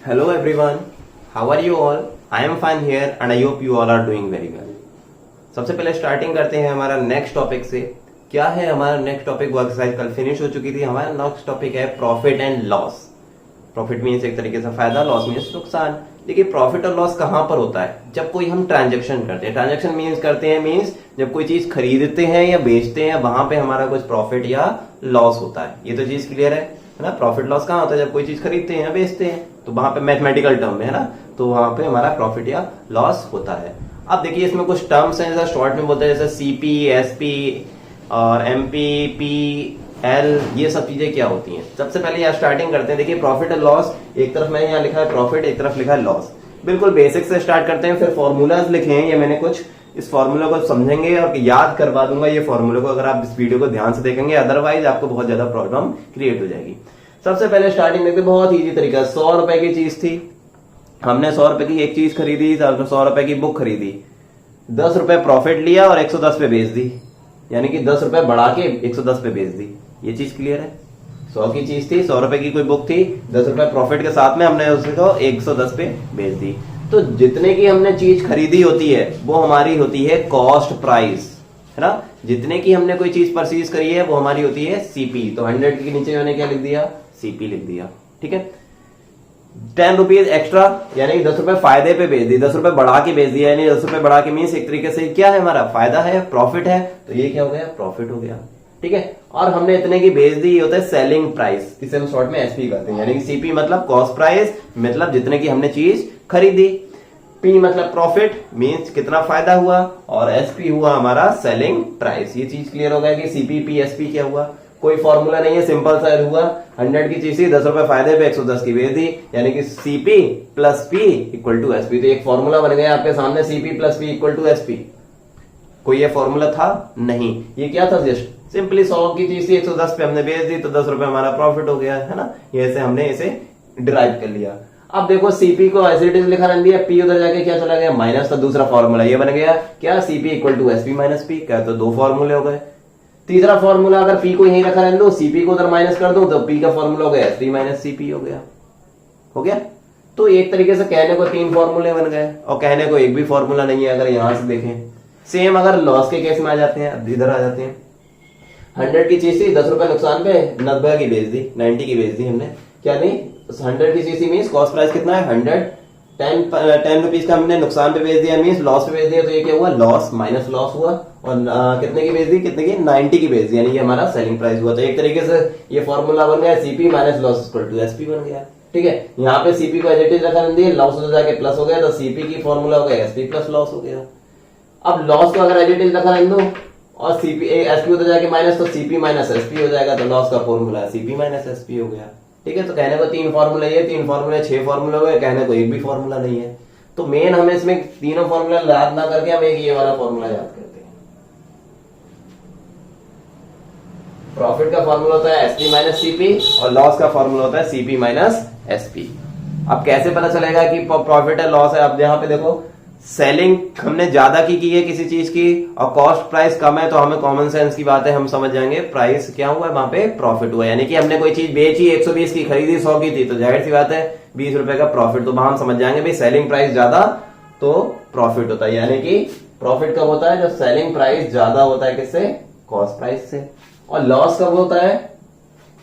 Hello everyone, how are you all? I am fine here and I hope you all are doing very well. सबसे पहले starting करते हैं हमारा next topic से। क्या है हमारा नेक्स्ट टॉपिक? वो एक्सरसाइज कल फिनिश हो चुकी थी। हमारा नेक्स्ट टॉपिक है profit and loss. Profit means एक तरीके से फायदा, लॉस मीन्स नुकसान। देखिए प्रॉफिट और लॉस कहां पर होता है? जब कोई हम ट्रांजेक्शन करते हैं। ट्रांजेक्शन मीन्स करते हैं मीन्स जब कोई चीज खरीदते हैं या बेचते हैं, वहां पे हमारा कुछ प्रॉफिट या लॉस होता है। ये तो चीज क्लियर है ना? प्रॉफिट लॉस कहां होता है? जब कोई चीज खरीदते हैं या बेचते हैं, तो वहां पे मैथमेटिकल टर्म में है ना, तो वहां पे हमारा प्रॉफिट या लॉस होता है। अब देखिए इसमें कुछ टर्म्स हैं, जैसे शॉर्ट में बोलते हैं जैसे सीपी, एसपी और एमपी, पी, एल, ये सब चीजें क्या होती हैं। सबसे पहले यहाँ स्टार्टिंग करते हैं। देखिए प्रॉफिट और लॉस, एक तरफ मैंने यहाँ लिखा है प्रॉफिट, एक तरफ लिखा है लॉस। बिल्कुल बेसिक से स्टार्ट करते हैं, फिर फॉर्मूलाज लिखे हैं। ये मैंने कुछ इस फॉर्मूला को समझेंगे और याद करवा दूंगा ये फॉर्मूले को, अगर आप इस वीडियो को ध्यान से देखेंगे, अदरवाइज आपको बहुत ज्यादा प्रॉब्लम क्रिएट हो जाएगी। सबसे पहले स्टार्टिंग देखते, बहुत इजी तरीका। 100 रुपए की चीज थी, हमने 100 रुपए की एक चीज खरीदी, 100 रुपए की बुक खरीदी, 10 रुपए प्रॉफिट लिया और 110 पे बेच दी, यानी कि 10 रुपए बढ़ा के 110 पे बेच दी। ये चीज क्लियर है? 100 की चीज थी, 100 रुपए की कोई बुक थी, 10 रुपए प्रॉफिट के साथ में हमने उसको 110 पे बेच दी। तो जितने की हमने चीज खरीदी होती है वो हमारी होती है कॉस्ट प्राइस, है ना? जितने की हमने कोई चीज परचेज करी है वो हमारी होती है सीपी। तो 100 के नीचे मैंने क्या लिख दिया? सीपी लिख दिया। ठीक है। 10 रुपीज एक्स्ट्रा, यानी 10 रुपए फायदे पे बेच दी, 10 रुपए बढ़ा के बेच दिया, यानी 10 रुपए बढ़ा के मीन्स एक तरीके से क्या है हमारा? फायदा है, प्रॉफिट है। तो ये क्या हो गया? प्रॉफिट हो गया। ठीक है। और हमने इतने की बेच दी, ये होता है सेलिंग प्राइस, इसे हम शॉर्ट में एसपी कहते हैं। यानी कि सीपी मतलब कॉस्ट प्राइस, मतलब जितने की हमने चीज खरीदी। पी मतलब प्रॉफिट, मीन्स कितना फायदा हुआ, और एसपी हुआ हमारा सेलिंग प्राइस। ये चीज क्लियर हो गया कि सीपी, पी, एसपी क्या हुआ? कोई फॉर्मूला नहीं है, सिंपल सा हुआ। 100 की चीज थी, 10 रुपए फायदे पे 110 की बेच दी, यानी कि CP plus P equal to SP. तो एक फॉर्मूला बन गया आपके सामने, CP plus P equal to SP. कोई ये फॉर्मूला था? नहीं। ये क्या था? जस्ट सिंपली 100 की चीज थी, 110 पे हमने बेच दी, तो 10 रुपए हमारा प्रॉफिट हो गया, है ना? ये ऐसे हमने इसे डिराइव कर लिया। अब देखो सीपी को एज इट इज लिखा रहने दिया, पी उधर जाके क्या चला गया? माइनस। तो दूसरा फॉर्मूला ये बन गया क्या? CP equal to SP minus P. क्या? तो 2 फॉर्मूले हो गए। तीसरा फॉर्मूला, अगर पी को यहीं रखा रहने दो, सीपी को उधर माइनस कर दो, तो पी का फॉर्मूला हो गया एसपी माइनस सीपी हो गया। हो गया? तो एक तरीके से कहने को 3 फॉर्मूले बन गए, और कहने को एक भी फॉर्मूला नहीं है, अगर यहां से देखें। सेम अगर लॉस के केस में आ जाते हैं, इधर आ जाते हैं। 100 की चीज थी, 10 रुपए नुकसान पे 90 की बेच दी, 90 की बेच दी हमने। क्या नहीं? 100 की चीज मीन्स कॉस्ट प्राइस कितना है? 100। 10 रुपीज का हमने नुकसान पे बेच दिया, मीन्स लॉस पे बेच दिया। तो ये क्या हुआ? लॉस माइनस लॉस हुआ। और कितने की बेच दी? कितने की? 90 की बेच दी, यानी ये हमारा सेलिंग प्राइस हुआ। तो एक तरीके से ये फॉर्मूला बन गया, CP minus loss equal to SP बन गया। ठीक है। यहाँ पे सीपी को एज इट इज रखा रहने दिया, लॉस उधर जाके प्लस हो गया, तो सीपी की फॉर्मूला हो गया एसपी प्लस लॉस हो गया। अब लॉस को अगर एज इट इज रखा रहने दो और सीपी एसपी उधर जाके माइनस, तो सीपी माइनस एसपी हो जाएगा। तो लॉस का फॉर्मूला सीपी माइनस एसपी हो गया। ठीक है। तो कहने को 3 फॉर्मूला, ये 3 फॉर्मूले 6 फॉर्मूला हो गए, कहने को एक भी फॉर्मूला नहीं है। तो मेन हमें इसमें तीनों फॉर्मूला याद ना करके हम एक ये वाला फॉर्मूला याद करते हैं। प्रॉफिट का फॉर्मूला होता है एसपी माइनस सीपी, और लॉस का फॉर्मूला होता है सीपी माइनस एसपी। अब कैसे पता चलेगा कि प्रॉफिट है लॉस है? अब यहाँ पे देखो, सेलिंग हमने ज्यादा की है किसी चीज की, और कॉस्ट प्राइस कम है, तो हमें कॉमन सेंस की बात है, हम समझ जाएंगे प्राइस क्या हुआ है, वहां पे प्रॉफिट हुआ। यानी कि हमने कोई चीज बेची 120 की, खरीदी 100 की थी, तो जाहिर सी बात है 20 रुपए का प्रॉफिट। तो वहां हम समझ जाएंगे भाई सेलिंग प्राइस ज्यादा तो प्रॉफिट होता है। यानी कि प्रॉफिट कब होता है? जब सेलिंग प्राइस ज्यादा होता है किससे? कॉस्ट प्राइस से। और लॉस कब होता है?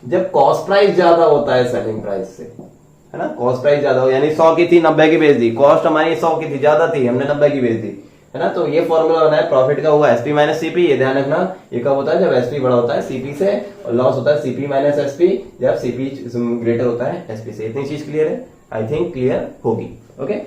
जब कॉस्ट प्राइस ज्यादा होता है सेलिंग प्राइस से, है ना? कॉस्ट प्राइस ज्यादा हो, यानी 100 की थी, 90 की बेच दी। कॉस्ट हमारी 100 की थी, ज्यादा थी, हमने 90 की बेच दी, है ना? तो ये फॉर्मूला बना है प्रॉफिट का, हुआ एसपी माइनस सीपी। ये ध्यान रखना, ये कब होता है? जब एसपी बड़ा होता है सीपी से, और लॉस होता है सीपी माइनस एसपी जब सीपी ग्रेटर होता है एसपी से। इतनी चीज क्लियर है? आई थिंक क्लियर होगी। ओके।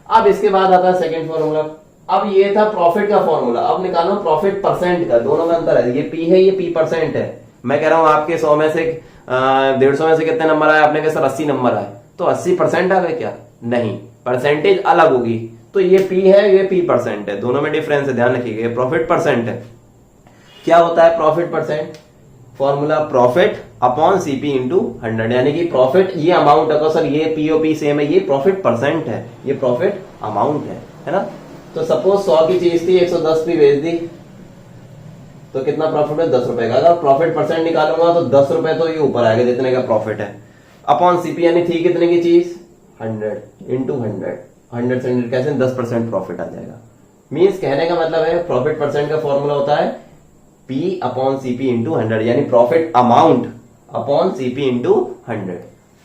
अब इसके बाद आता है सेकेंड फॉर्मूला। अब ये था प्रॉफिट का फॉर्मूला। अब निकालो प्रॉफिट परसेंट का, दोनों में अंतर है। ये पी है, ये पी परसेंट है। मैं कह रहा हूं आपके 100 में से 150 में से कितने नंबर आए? आपने कहा सर 80 नंबर आए, तो 80% आ गए क्या? नहीं, परसेंटेज अलग होगी। तो ये पी है, ये पी परसेंट है, दोनों में डिफरेंस है, ध्यान रखिएगा। प्रॉफिट परसेंट है। क्या होता है profit percent? Formula profit upon CP into 100, यानी कि प्रॉफिट ये अमाउंट है। तो सर ये पीओपी सेम है, ये प्रॉफिट परसेंट है, ये प्रॉफिट अमाउंट है ना? तो सपोज 100 की चीज थी, 110 की बेच दी, तो कितना प्रॉफिट है? 10 रुपए का। अगर प्रॉफिट परसेंट निकालूंगा तो 10 रुपए तो ये ऊपर आएगा जितने का प्रॉफिट है, अपॉन सीपी, यानी थी कितने की चीज? 100 इंटू 100 से 100 कैसे 10% प्रॉफिट आ जाएगा। मीन्स कहने का मतलब है प्रॉफिट परसेंट का फॉर्मूला होता है P अपॉन सीपी इंटू 100, यानी profit amount upon CP into 100।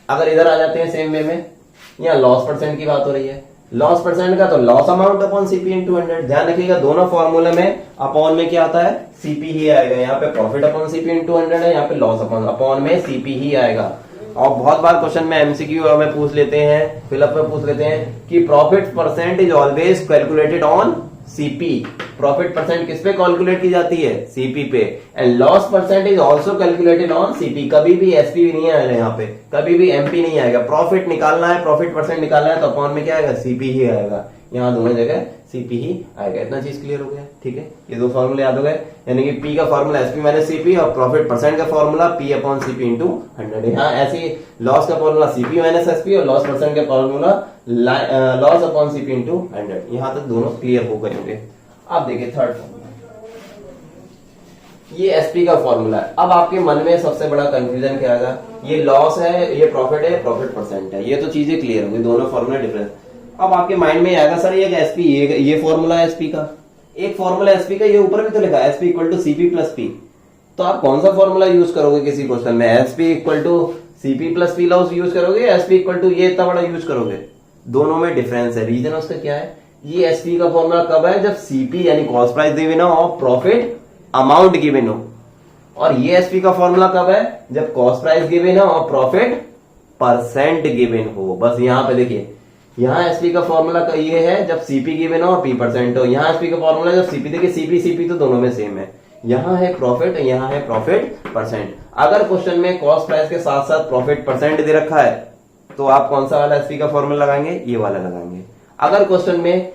अगर इधर आ जाते हैं सेम वे में, यहाँ लॉस परसेंट की बात हो रही है, लॉस परसेंट का तो loss amount upon CP into 100। ध्यान रखिएगा दोनों फॉर्मूले में अपॉन में क्या आता है, सीपी ही आएगा। यहाँ पे प्रॉफिट अपॉन सीपी इंटू 100 है, यहाँ पे लॉस अपॉन में सीपी ही आएगा। और बहुत बार क्वेश्चन में एमसीक्यू में पूछ लेते हैं, फिलअप में पूछ लेते हैं कि profit percent is always calculated on CP. Profit percent किस पे कैलकुलेट की जाती है, सीपी पे। And loss percent is also calculated on CP. कभी भी एसपी नहीं आएगा, यहाँ पे कभी भी एमपी नहीं आएगा। प्रॉफिट निकालना है, प्रॉफिट परसेंट निकालना है तो अपॉन में क्या आएगा, सीपी ही आएगा। यहाँ दोनों जगह सीपी ही आएगा। इतना चीज क्लियर हो गया, ठीक है। ये दो फॉर्मूले याद हो गए, यानी कि पी का फॉर्मूला एसपी माइनस सीपी और प्रॉफिट परसेंट का formula P upon CP into 100। यहाँ ऐसी लॉस का फॉर्मूला सीपी माइनस एसपी और लॉस परसेंट का formula loss upon CP into 100। यहाँ तक दोनों क्लियर हो गए होंगे। अब देखिए थर्ड फॉर्मूला, ये एसपी का फॉर्मूला है। अब आपके मन में सबसे बड़ा कंफ्यूजन क्या आएगा, ये लॉस है, ये प्रॉफिट है, प्रॉफिट परसेंट है, ये तो चीजें क्लियर होंगी, दोनों फॉर्मूला डिफरेंस। अब आपके माइंड में आएगा सर ये एसपी, ये फॉर्मूला है एसपी का, एक फॉर्मूला एसपी का, ये ऊपर भी तो लिखा है SP equal to CP plus P. तो आप कौन सा फॉर्मूला यूज करोगे किसी क्वेश्चन में, SP equal to CP plus P loss use करोगे, एसपी इक्वल टू ये इतना बड़ा यूज करोगे? दोनों में डिफरेंस है। रीजन उसका क्या है, ये एसपी का फॉर्मूला कब है, जब सीपी यानी कॉस्ट प्राइस गिवन हो और प्रॉफिट अमाउंट गिवन हो। और ये एसपी का फॉर्मूला कब है, जब कॉस्ट प्राइस गिवन हो और प्रॉफिट परसेंट गिवन हो। बस यहाँ पे देखिए, यहाँ एसपी का फॉर्मूला का ये है जब सीपी गिवन हो और पी परसेंट हो। यहाँ एसपी का फॉर्मूला जब सीपी, देखिए सीपी सीपी तो दोनों में सेम है। यहाँ है प्रॉफिट, यहाँ है प्रॉफिट परसेंट। अगर क्वेश्चन में कॉस्ट प्राइस के साथ साथ प्रॉफिट परसेंट दे रखा है तो आप कौन सा वाला एसपी का फॉर्मूला लगाएंगे, ये वाला लगाएंगे। अगर क्वेश्चन में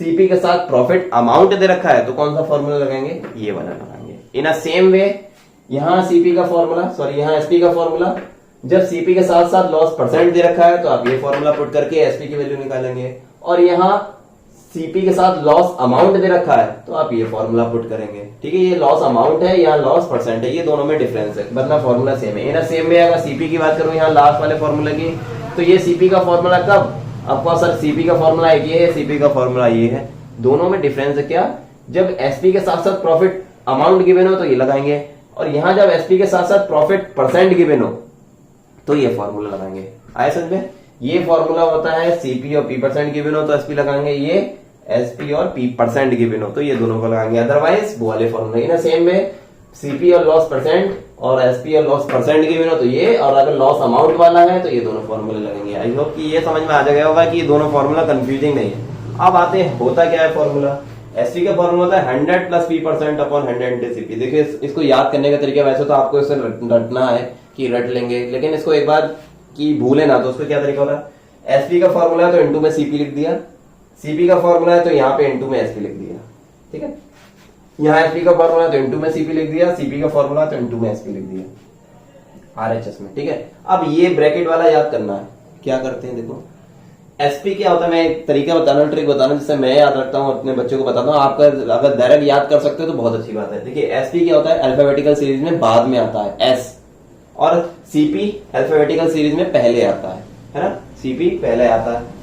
सीपी के साथ प्रॉफिट अमाउंट दे रखा है तो कौन सा फॉर्मूला लगाएंगे, ये वाला लगाएंगे। इन अ सेम वे यहाँ सीपी का फॉर्मूला, सॉरी यहाँ एसपी का फॉर्मूला, जब सीपी के साथ साथ लॉस परसेंट दे रखा है तो आप ये फॉर्मूला पुट करके एसपी की वैल्यू निकालेंगे। और यहाँ सीपी के साथ लॉस अमाउंट दे रखा है तो आप ये फॉर्मूला पुट करेंगे, ठीक है। ये लॉस अमाउंट है, यहाँ लॉस परसेंट है, ये दोनों में डिफरेंस है, वरना फॉर्मूला सेम है। इन सेम में अगर सीपी की बात करूं यहाँ लास्ट वाले फॉर्मूला की, तो ये सीपी का फॉर्मूला कब, आपका सर सीपी का फॉर्मूला एक ये है, सीपी का फॉर्मूला ये है। दोनों में डिफरेंस है क्या, जब एसपी के साथ साथ प्रॉफिट अमाउंट गिवन हो तो ये लगाएंगे, और यहाँ जब एसपी के साथ साथ प्रॉफिट परसेंट गिवन हो तो ये फॉर्मूला लगाएंगे। आए समझ में, ये फॉर्मूला होता है सीपी और पी परसेंट गिवन हो तो एसपी लगाएंगे, ये एसपी और पी परसेंट गिवन हो तो ये दोनों को लगाएंगे, अदरवाइज वो वाले फॉर्मूला। इन सेम में सीपी और लॉस परसेंट और एसपी और लॉस परसेंट गिवन हो तो ये, और अगर लॉस अमाउंट वाला है तो ये दोनों फॉर्मूले लगेंगे। आई होप कि ये समझ में आ गया होगा कि ये दोनों फॉर्मूला कंफ्यूजिंग नहीं है। अब आते हैं होता क्या है फॉर्मूला, एसपी का फॉर्मूला होता है 100 plus P percent upon 100 into CP. देखिए इसको याद करने का तरीका, वैसे तो आपको इसे रटना है कि रट लेंगे, लेकिन इसको एक बार की भूले ना तो उसका क्या तरीका होता है, एसपी का फॉर्मूला है तो इंटू में सीपी लिख दिया, सीपी का फॉर्मूला है तो यहाँ पे इंटू में एसपी लिख दिया, ठीक है। यहाँ एसपी का फॉर्मूला है तो इंटू में सीपी लिख दिया, सीपी का फॉर्मूला है तो इंटू में एसपी लिख दिया आरएचएस में, ठीक है। अब ये ब्रैकेट वाला याद करना है, क्या करते हैं देखो, एसपी क्या होता है, मैं एक तरीका बताना, ट्रिक बताना जिससे मैं याद रखता हूँ, अपने बच्चों को बताता हूँ। आपका अगर डायरेक्ट याद कर सकते हो तो बहुत अच्छी बात है। देखिए एसपी क्या होता है, अल्फाबेटिकल सीरीज में बाद में आता है एस, और सीपी अल्फाबेटिकल सीरीज में पहले आता है ना, सीपी पहले आता है।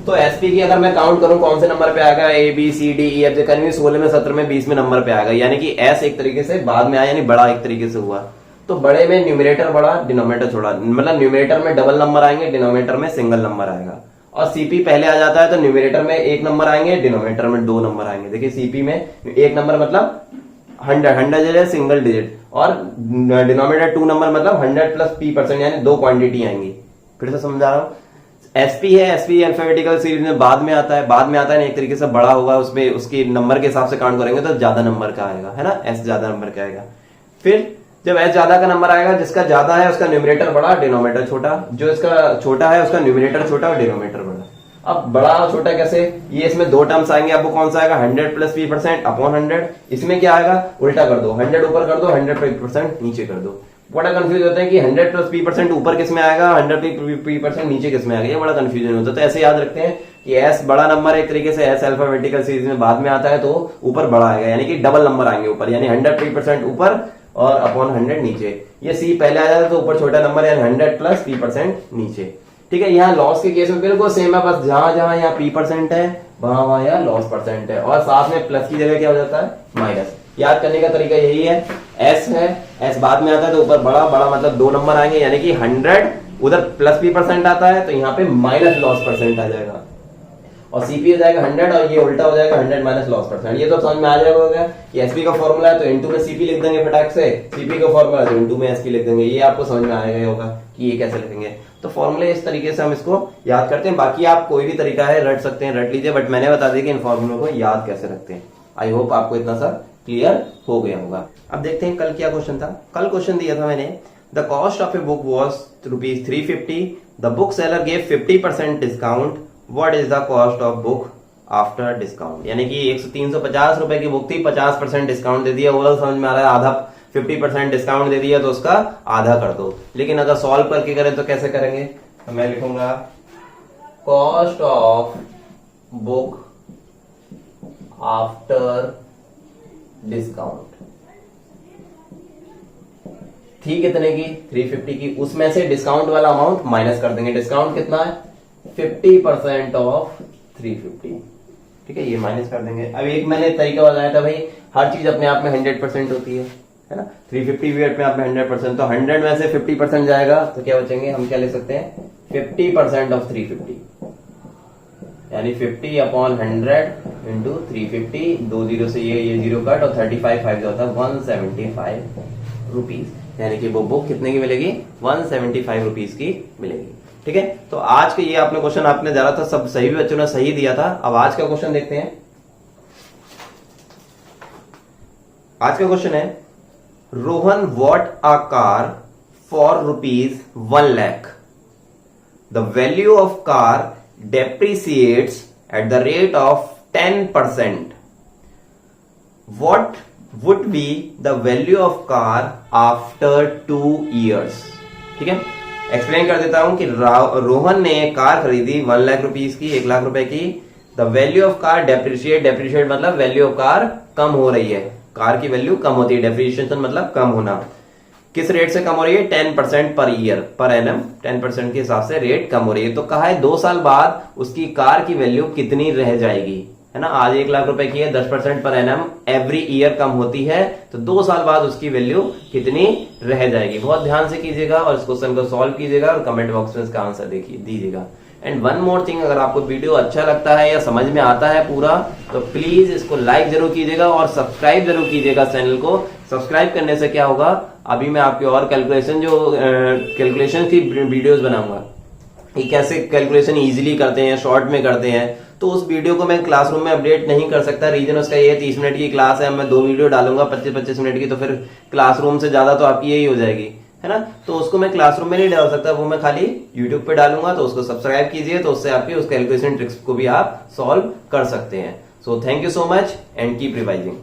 तो एसपी की अगर मैं काउंट करूं कौन से नंबर पे आएगा, A B C D E F G, कहीं 16 में 17 में 20 में नंबर पे आएगा, यानी कि एस एक तरीके से बाद में आया, यानी बड़ा एक तरीके से हुआ। तो बड़े में न्यूमरेटर बड़ा, डिनोमिनेटर छोटा, मतलब न्यूमरेटर में डबल नंबर आएंगे, डिनोमिनेटर में सिंगल नंबर आएगा। और सीपी पहले आ जाता है तो न्यूमरेटर में 1 नंबर आएंगे, डिनोमिनेटर में 2 नंबर आएंगे। देखिए सीपी में 1 नंबर मतलब 100 सिंगल डिजिट, और डिनोमिनेटर 2 नंबर मतलब 100 प्लस पी परसेंट, यानी 2 क्वांटिटी आएंगी। फिर से समझा रहा हूँ, एसपी है, एसपी अल्फाबेटिकल सीरीज में बाद में आता है, बाद में आता है एक तरीके से बड़ा होगा, उसमें उसके नंबर के हिसाब से काउंट करेंगे तो ज्यादा नंबर का आएगा, है ना, एस ज्यादा नंबर का आएगा। फिर जब एस ज्यादा का नंबर आएगा, जिसका ज्यादा है उसका न्यूमरेटर बड़ा, डिनोमिनेटर छोटा, जो इसका छोटा है उसका न्यूमरेटर छोटा और डिनोमिनेटर बड़ा। अब बड़ा और छोटा कैसे, ये इसमें 2 टर्म्स आएंगे, आपको कौन सा आएगा, 100 प्लस पी परसेंट अपॉन 100। इसमें क्या आएगा, उल्टा कर दो, 100 ऊपर कर दो, 100% नीचे कर दो। बड़ा कंफ्यूज होता है कि 100 प्लस पी परसेंट ऊपर किस में आएगा, 100 पी परसेंट नीचे किस में आएगा, ये बड़ा कंफ्यूजन होता है। तो ऐसे याद रखते हैं कि एस बड़ा नंबर एक तरीके से, एस अल्फाबेटिकल सीरीज में बाद में आता है तो ऊपर बड़ा आएगा, यानी कि डबल नंबर आएंगे ऊपर, यानी 100 पी परसेंट ऊपर और अपॉन 100 नीचे। ये सी पहले आ जाता तो ऊपर छोटा नंबर यानी 100 प्लस p% नीचे। ठीक है, यहाँ लॉस के केस में बिल्कुल सेम है, बस जहां जहां यहाँ p% है वहां वहां यहाँ लॉस परसेंट है, और साथ में प्लस की जगह क्या हो जाता है माइनस। याद करने का तरीका यही है, एस है, एस बाद में आता है तो ऊपर बड़ा बड़ा मतलब 2 नंबर आएंगे, यानी कि 100 उधर प्लस p% आता है तो यहाँ पे माइनस लॉस परसेंट आ जाएगा, और सीपी हो जाएगा 100 और ये उल्टा हो जाएगा 100 माइनस लॉस परसेंट। ये तो समझ में आ जाएगा कि एसपी का फॉर्मूला है तो इनटू में सीपी लिख देंगे फटाक से, सीपी का फॉर्मूला है तो इनटू में एसपी लिख देंगे। ये आपको समझ में आएगा होगा कि ये कैसे लिखेंगे। तो फॉर्मूले इस तरीके से हम इसको याद करते हैं। बाकी आप कोई भी तरीका है रट सकते हैं, रट लीजिए, बट मैंने बता दिया कि इन फॉर्मूलों को याद कैसे रखते हैं। आई होप आपको इतना सा क्लियर हो गया होगा। अब देखते हैं कल क्या क्वेश्चन था। कल क्वेश्चन दिया था मैंने, the cost of a book was ₹350, the book seller gave 50% discount, what is the cost of book after discount. यानी कि 350 रुपए की बुक थी, 50% डिस्काउंट दे दिया, वो समझ में आ रहा है, आधा 50% डिस्काउंट दे दिया तो उसका आधा कर दो। लेकिन अगर सॉल्व करके करें तो कैसे करेंगे, तो मैं लिखूंगा cost of book after discount थी कितने की 350 की, उसमें से डिस्काउंट वाला अमाउंट माइनस कर देंगे। डिस्काउंट कितना है 50% ऑफ 350, ठीक है, ये माइनस कर देंगे। अब एक मैंने तरीका बताया था भाई, हर चीज अपने आप में 100% होती है ना, 350 भी अपने आप में 100%, तो 100 में से 50% जाएगा तो क्या बचेंगे, हम क्या ले सकते हैं 50% ऑफ 350, यानी 50 अपॉन 100 इंटू 350, 2 जीरो से ये जीरो कट और 35 5 होता है 175 रुपीज, यानी कि वो बुक कितने की मिलेगी 175 रुपीज की मिलेगी। ठीक है, तो आज के ये आपने क्वेश्चन आपने जरा था, सब सही बच्चों ने सही दिया था। अब आज का क्वेश्चन देखते हैं। आज का क्वेश्चन है, Rohan bought a car for ₹1 lakh, the value of car depreciates at the rate of 10%. What would be the value of car after 2 years? ठीक है, एक्सप्लेन कर देता हूं कि रोहन ने कार खरीदी 1 लाख रुपीस की, 1 लाख रुपए की। The value of car depreciate, depreciate मतलब वैल्यू ऑफ कार कम हो रही है, कार की वैल्यू कम होती है, डेप्रिशिएशन मतलब कम होना। किस रेट से कम हो रही है 10% पर ईयर, पर एनम 10% के हिसाब से रेट कम हो रही है। तो कहा है 2 साल बाद उसकी कार की वैल्यू कितनी रह जाएगी, है ना। आज 1 लाख रुपए की है, 10% पर एनम एवरी ईयर कम होती है, तो 2 साल बाद उसकी वैल्यू कितनी रह जाएगी। बहुत ध्यान से कीजिएगा और इस क्वेश्चन को सॉल्व कीजिएगा और कमेंट बॉक्स में इसका आंसर दीजिएगा। एंड वन मोर थिंग, अगर आपको वीडियो अच्छा लगता है या समझ में आता है पूरा, तो प्लीज इसको लाइक जरूर कीजिएगा और सब्सक्राइब जरूर कीजिएगा चैनल को। सब्सक्राइब करने से क्या होगा, अभी मैं आपकी और कैलकुलेशन की वीडियोस बनाऊंगा कि कैसे कैलकुलेशन इजीली करते हैं, शॉर्ट में करते हैं। तो उस वीडियो को मैं क्लासरूम में अपडेट नहीं कर सकता, रीजन उसका ये 30 मिनट की क्लास है, मैं 2 वीडियो डालूंगा 25-25 मिनट की, तो फिर क्लासरूम से ज्यादा तो आपकी यही हो जाएगी, है ना। तो उसको मैं क्लासरूम में नहीं डाल सकता, वो मैं खाली यूट्यूब पे डालूंगा। तो उसको सब्सक्राइब कीजिए, तो उससे आपकी उस कैलकुलेशन ट्रिक्स को भी आप सॉल्व कर सकते हैं। So thank you so much and keep revising.